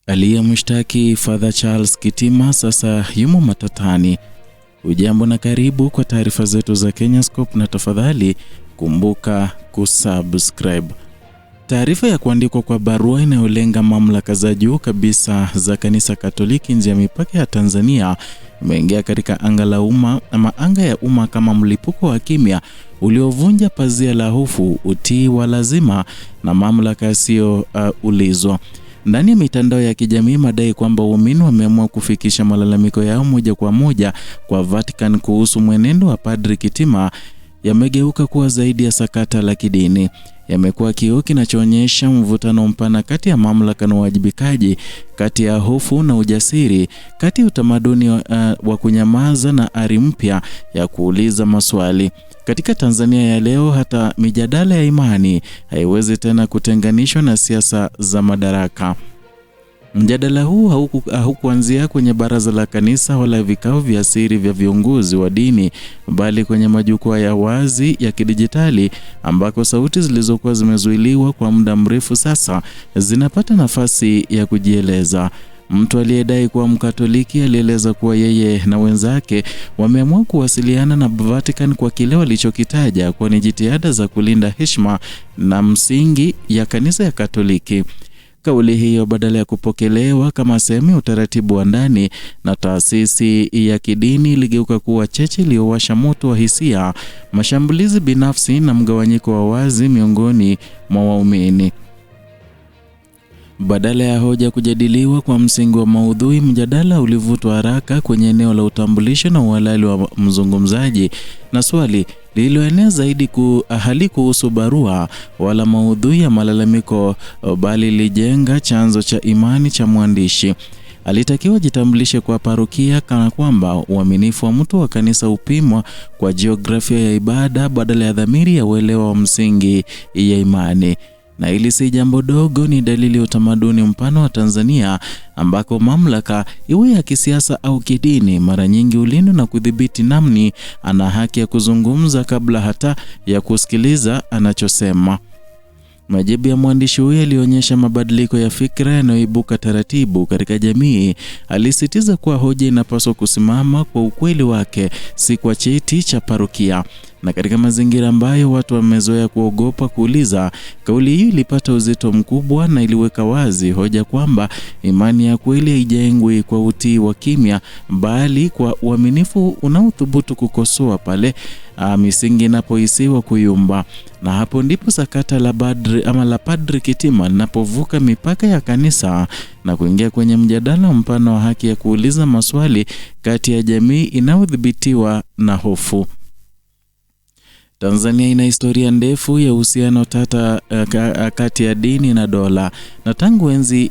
Aliyemshtaki Father Charles Kitima sasa yumo matatani. Ujambo na karibu kwa taarifa zetu za Kenyascope, na tafadhali kumbuka kusubscribe. Taarifa ya kuandikwa kwa barua inayolenga mamlaka za juu kabisa za kanisa Katoliki nje ya mipaka ya Tanzania imeingia katika anga la umma ama anga ya umma kama mlipuko wa kimya uliovunja pazia la hofu, utii wa lazima na mamlaka sio ulizwa. Ndani ya mitandao ya kijamii, madai kwamba waumini wameamua kufikisha malalamiko yao moja kwa moja kwa Vatican kuhusu mwenendo wa Padri Kitima yamegeuka kuwa zaidi ya sakata la kidini. Yamekuwa kioo kinachoonyesha mvutano mpana kati ya mamlaka na uwajibikaji, kati ya hofu na ujasiri, kati ya utamaduni wa kunyamaza na ari mpya ya kuuliza maswali. Katika Tanzania ya leo, hata mijadala ya imani haiwezi tena kutenganishwa na siasa za madaraka. Mjadala huu haukuanzia kwenye baraza la kanisa wala vikao vya siri vya viongozi wa dini, bali kwenye majukwaa ya wazi ya kidijitali ambako sauti zilizokuwa zimezuiliwa kwa muda mrefu sasa zinapata nafasi ya kujieleza. Mtu aliyedai kuwa Mkatoliki alieleza kuwa yeye na wenzake wameamua kuwasiliana na Vatican kwa kile walichokitaja kuwa ni jitihada za kulinda heshima na msingi ya kanisa ya Katoliki. Kauli hiyo, badala ya kupokelewa kama sehemu ya utaratibu wa ndani na taasisi ya kidini, iligeuka kuwa cheche iliyowasha moto wa hisia, mashambulizi binafsi na mgawanyiko wa wazi miongoni mwa waumini. Badala ya hoja kujadiliwa kwa msingi wa maudhui, mjadala ulivutwa haraka kwenye eneo la utambulisho na uhalali wa mzungumzaji, na swali lililoenea zaidi halikuhusu barua wala maudhui ya malalamiko, bali lijenga chanzo cha imani cha mwandishi. Alitakiwa jitambulishe kwa parokia, kana kwamba uaminifu wa mtu wa kanisa upimwa kwa jiografia ya ibada badala ya dhamiri ya uelewa wa msingi ya imani. Na hili si jambo dogo, ni dalili ya utamaduni mpana wa Tanzania ambako mamlaka, iwe ya kisiasa au kidini, mara nyingi ulindwa na kudhibiti namni ana haki ya kuzungumza kabla hata ya kusikiliza anachosema. Majibu ya mwandishi huyo yalionyesha mabadiliko ya fikra yanayoibuka taratibu katika jamii. Alisisitiza kuwa hoja inapaswa kusimama kwa ukweli wake, si kwa cheti cha parokia. Na katika mazingira ambayo watu wamezoea kuogopa kuuliza, kauli hii ilipata uzito mkubwa na iliweka wazi hoja kwamba imani ya kweli haijengwi kwa utii wa kimya, bali kwa uaminifu unaothubutu kukosoa pale misingi inapohisiwa kuyumba. Na hapo ndipo sakata la Padri Kitima linapovuka mipaka ya kanisa na kuingia kwenye mjadala mpana wa haki ya kuuliza maswali kati ya jamii inayodhibitiwa na hofu. Tanzania ina historia ndefu ya uhusiano tata kati ya dini na dola, na tangu enzi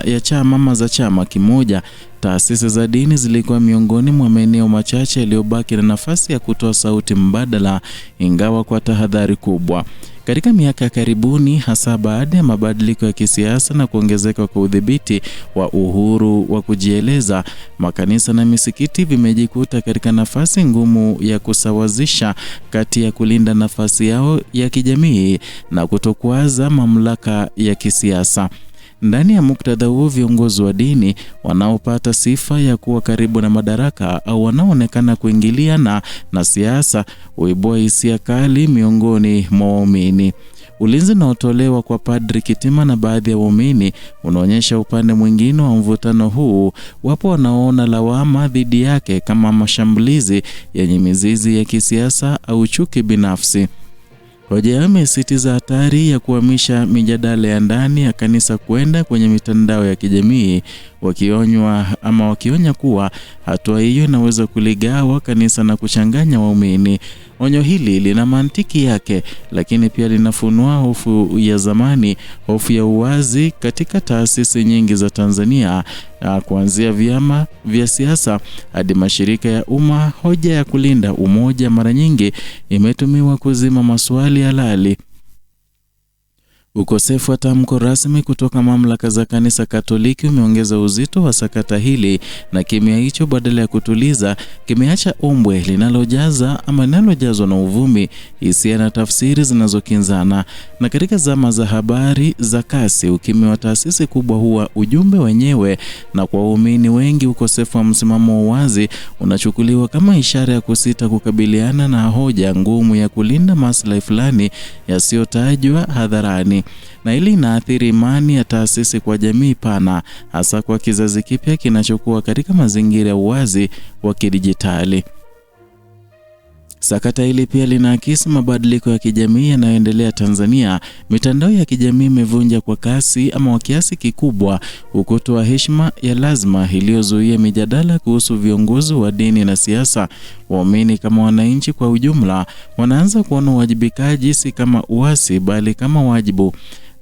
ya chama za chama kimoja, taasisi za dini zilikuwa miongoni mwa maeneo machache yaliyobaki na nafasi ya kutoa sauti mbadala, ingawa kwa tahadhari kubwa. Katika miaka ya karibuni, hasa baada ya mabadiliko ya kisiasa na kuongezeka kwa udhibiti wa uhuru wa kujieleza, makanisa na misikiti vimejikuta katika nafasi ngumu ya kusawazisha kati ya kulinda nafasi yao ya kijamii na kutokwaza mamlaka ya kisiasa. Ndani ya muktadha huo, viongozi wa dini wanaopata sifa ya kuwa karibu na madaraka au wanaoonekana kuingiliana na siasa huibua hisia kali miongoni mwa waumini. Ulinzi unaotolewa kwa Padri Kitima na baadhi ya waumini unaonyesha upande mwingine wa mvutano huu. Wapo wanaoona lawama dhidi yake kama mashambulizi yenye mizizi ya kisiasa au chuki binafsi. Hoja yao imesisitiza hatari ya kuhamisha mijadala ya ndani ya kanisa kwenda kwenye mitandao ya kijamii, wakionya kuwa hatua hiyo inaweza kuligawa kanisa na kuchanganya waumini. Onyo hili lina mantiki yake, lakini pia linafunua hofu ya zamani, hofu ya uwazi katika taasisi nyingi za Tanzania, kuanzia vyama vya siasa hadi mashirika ya umma. Hoja ya kulinda umoja mara nyingi imetumiwa kuzima maswali halali. Ukosefu wa tamko rasmi kutoka mamlaka za kanisa Katoliki umeongeza uzito wa sakata hili, na kimya hicho badala ya kutuliza kimeacha ombwe linalojazwa na uvumi, hisia na tafsiri zinazokinzana. Na katika zama za habari za kasi, ukimya wa taasisi kubwa huwa ujumbe wenyewe, na kwa waumini wengi ukosefu wa msimamo wazi unachukuliwa kama ishara ya kusita kukabiliana na hoja ngumu ya kulinda maslahi fulani yasiyotajwa hadharani. Na hili inaathiri imani ya taasisi kwa jamii pana, hasa kwa kizazi kipya kinachokuwa katika mazingira ya uwazi wa kidijitali. Sakata hili pia linaakisi mabadiliko ya kijamii yanayoendelea Tanzania. Mitandao ya kijamii imevunja kwa kiasi kikubwa ukuta wa heshima ya lazima iliyozuia mijadala kuhusu viongozi wa dini na siasa. Waumini kama wananchi kwa ujumla wanaanza kuona uwajibikaji si kama uasi bali kama wajibu.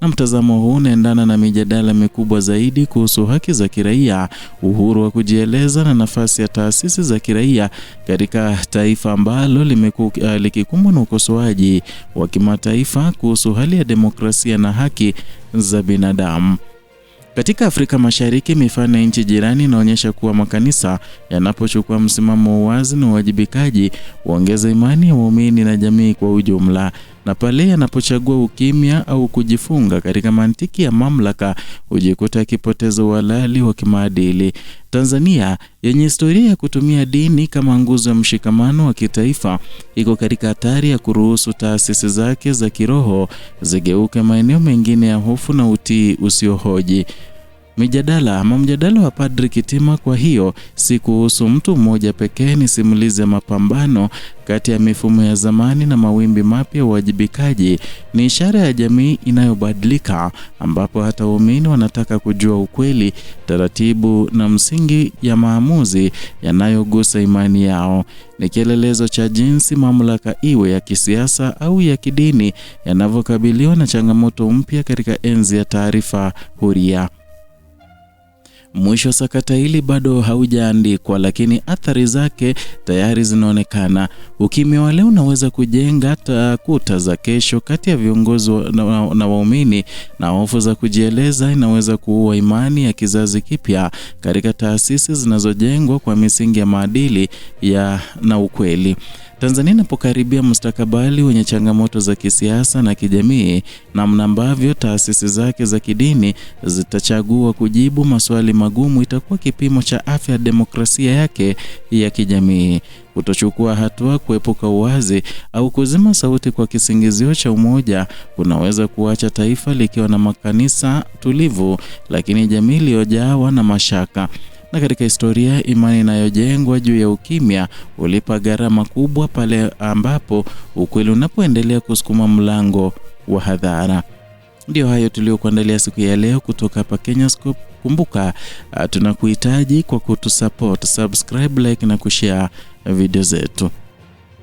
Na mtazamo huu unaendana na mijadala mikubwa zaidi kuhusu haki za kiraia, uhuru wa kujieleza na nafasi ya taasisi za kiraia katika taifa ambalo limekuwa likikumbwa na ukosoaji wa kimataifa kuhusu hali ya demokrasia na haki za binadamu. Katika Afrika Mashariki, mifano ya nchi jirani inaonyesha kuwa makanisa yanapochukua msimamo wazi na uwajibikaji huongeza imani ya waumini na jamii kwa ujumla, na pale yanapochagua ukimya au kujifunga katika mantiki ya mamlaka hujikuta akipoteza uhalali wa kimaadili. Tanzania yenye historia ya kutumia dini kama nguzo ya mshikamano wa kitaifa iko katika hatari ya kuruhusu taasisi zake za kiroho zigeuke maeneo mengine ya hofu na utii usiohoji. Mjadala wa Padri Kitima kwa hiyo si kuhusu mtu mmoja pekee, ni simulizi ya mapambano kati ya mifumo ya zamani na mawimbi mapya ya uwajibikaji. Ni ishara ya jamii inayobadilika, ambapo hata waumini wanataka kujua ukweli, taratibu na msingi ya maamuzi yanayogusa imani yao. Ni kielelezo cha jinsi mamlaka, iwe ya kisiasa au ya kidini, yanavyokabiliwa na changamoto mpya katika enzi ya taarifa huria. Mwisho sakata hili bado haujaandikwa, lakini athari zake tayari zinaonekana. Ukimya wa leo unaweza kujenga kuta za kesho kati ya viongozi na waumini, na hofu za kujieleza inaweza kuua imani ya kizazi kipya katika taasisi zinazojengwa kwa misingi ya maadili na ukweli. Tanzania inapokaribia mustakabali wenye changamoto za kisiasa na kijamii, namna ambavyo taasisi zake za kidini zitachagua kujibu maswali magumu itakuwa kipimo cha afya ya demokrasia yake ya kijamii. Kutochukua hatua, kuepuka uwazi au kuzima sauti kwa kisingizio cha umoja kunaweza kuacha taifa likiwa na makanisa tulivu, lakini jamii iliyojawa na mashaka. Na katika historia, imani inayojengwa juu ya ukimya ulipa gharama kubwa pale ambapo ukweli unapoendelea kusukuma mlango wa hadhara. Ndio hayo tuliokuandalia siku ya leo kutoka hapa Kenyascope. Kumbuka tunakuhitaji kwa kutusupport, subscribe, like na kushare video zetu.